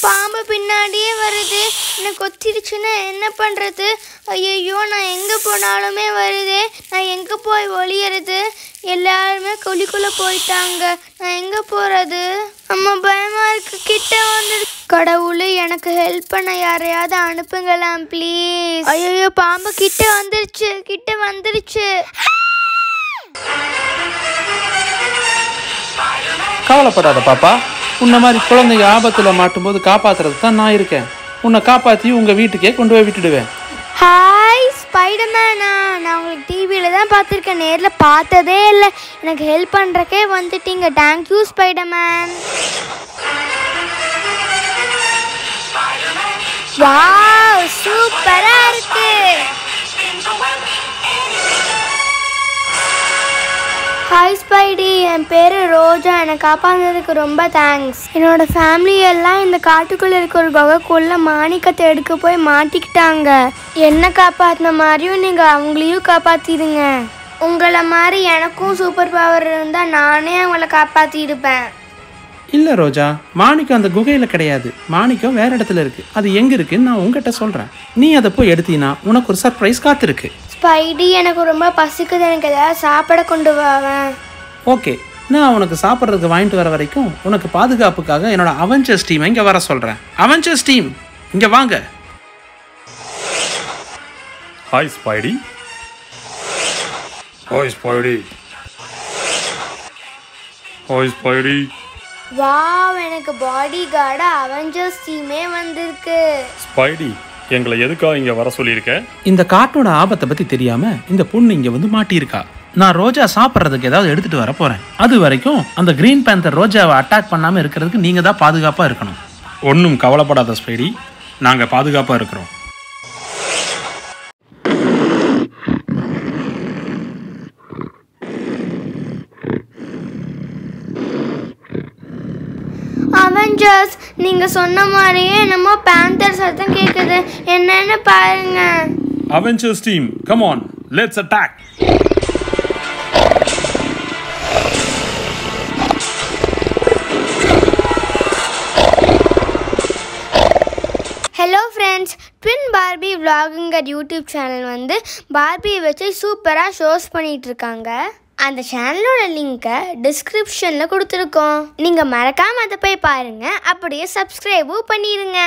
பாம்பு பின்னாடியே வருது. என்னை கொத்திருச்சுன்னா என்ன பண்ணுறது? ஐயோ, நான் எங்கே போனாலுமே வருதே. நான் எங்கே போய் ஒளியறது? எல்லாருமே குழிக்குள்ளே போயிட்டாங்க. நான் எங்கே போகிறது? அம்மா, பயமாக இருக்கு. கிட்ட வந்து கடவுளே, எனக்கு ஹெல்ப் பண்ண யாரையாவது அனுப்புங்களாம் ப்ளீஸ். ஐயோ, பாம்பு கிட்ட வந்துருச்சு. கவலைப்படாத பாப்பா. உன்ன மாதிரி குழந்தைங்க ஆபத்தில் மாட்டும்போது காப்பாத்துறதுக்கு தான் நான் இருக்கேன். உன்னை காப்பாற்றி உங்கள் வீட்டுக்கே கொண்டு போய் விட்டுடுவேன். ஹாய் ஸ்பைடர்மேனா, நான் உங்களுக்கு டிவியில் தான் பார்த்துருக்கேன், நேரில் பார்த்ததே இல்லை. எனக்கு ஹெல்ப் பண்ணுறக்கே வந்துட்டீங்க. Thank you Spiderman. வாவ், சூப்பராக இருக்கு. ஹாய் ஸ்பைடி, என் பேர் ரோஜா. என்னை காப்பாற்றுறதுக்கு ரொம்ப தேங்க்ஸ். என்னோட ஃபேமிலி எல்லாம் இந்த காட்டுக்குள்ளே இருக்க ஒரு குகைக்குள்ள மாணிக்கத்தை எடுக்க போய் மாட்டிக்கிட்டாங்க. என்னை காப்பாற்றின மாதிரியும் நீங்கள் அவங்களையும் காப்பாற்றிடுங்க. உங்களை மாதிரி எனக்கும் சூப்பர் பவர் இருந்தால் நானே அவங்கள காப்பாற்றிடுப்பேன். இல்லை ரோஜா, மாணிக்கம் அந்த குகையில் கிடையாது. மாணிக்கம் வேற இடத்துல இருக்கு. அது எங்கே இருக்குன்னு நான் உங்ககிட்ட சொல்கிறேன். நீ அதை போய் எடுத்தீங்கன்னா உனக்கு ஒரு சர்ப்ரைஸ் காத்திருக்கு. ஸ்பைடி, எனக்கு ரொம்ப பசிக்குது. எனக்கு ஏதாவது சாப்பிட கொண்டு வாவேன். ஓகே, நான் உனக்கு சாப்பிட்றதுக்கு வாங்கிட்டு வர வரைக்கும் உனக்கு பாதுகாப்புக்காக என்னோட அவெஞ்சர்ஸ் டீமை இங்கே வர சொல்கிறேன். அவெஞ்சர்ஸ் டீம், இங்கே வாங்க. Hi Spidey. Hi Spidey. Hi Spidey. Wow, எனக்கு பாடி கார்டு அவெஞ்சர்ஸ் டீமே வந்திருக்கு. ஸ்பைடி, எங்களை எதுக்காக இங்கே வர சொல்லியிருக்க? இந்த காட்டோட ஆபத்தை பற்றி தெரியாமல் இந்த பொண்ணு இங்கே வந்து மாட்டியிருக்கா. நான் ரோஜா சாப்பிட்றதுக்கு ஏதாவது எடுத்துகிட்டு வர போகிறேன். அது வரைக்கும் அந்த கிரீன் பேந்தர் ரோஜாவை அட்டாக் பண்ணாமல் இருக்கிறதுக்கு நீங்கள் தான் பாதுகாப்பாக இருக்கணும். ஒன்றும் கவலைப்படாத ஸ்பைடி, நாங்கள் பாதுகாப்பாக இருக்கிறோம். அவெஞ்சர்ஸ், நீங்க சொன்ன மாதிரியே என்னமோ பேந்தர் சத்தம் கேக்குது. என்னன்னு பாருங்க. Avengers team, come on, let's attack. Hello friends, twin Barbie vlogங்கிற யூடியூப் சேனல் வந்து பார்பியை வச்சு சூப்பராக ஷோஸ் பண்ணிட்டு இருக்காங்க. அந்த சேனலோட லிங்கை டிஸ்கிரிப்ஷனில் கொடுத்துருக்கோம். நீங்கள் மறக்காமல் அதை போய் பாருங்கள். அப்படியே சப்ஸ்கிரைபும் பண்ணிடுங்க.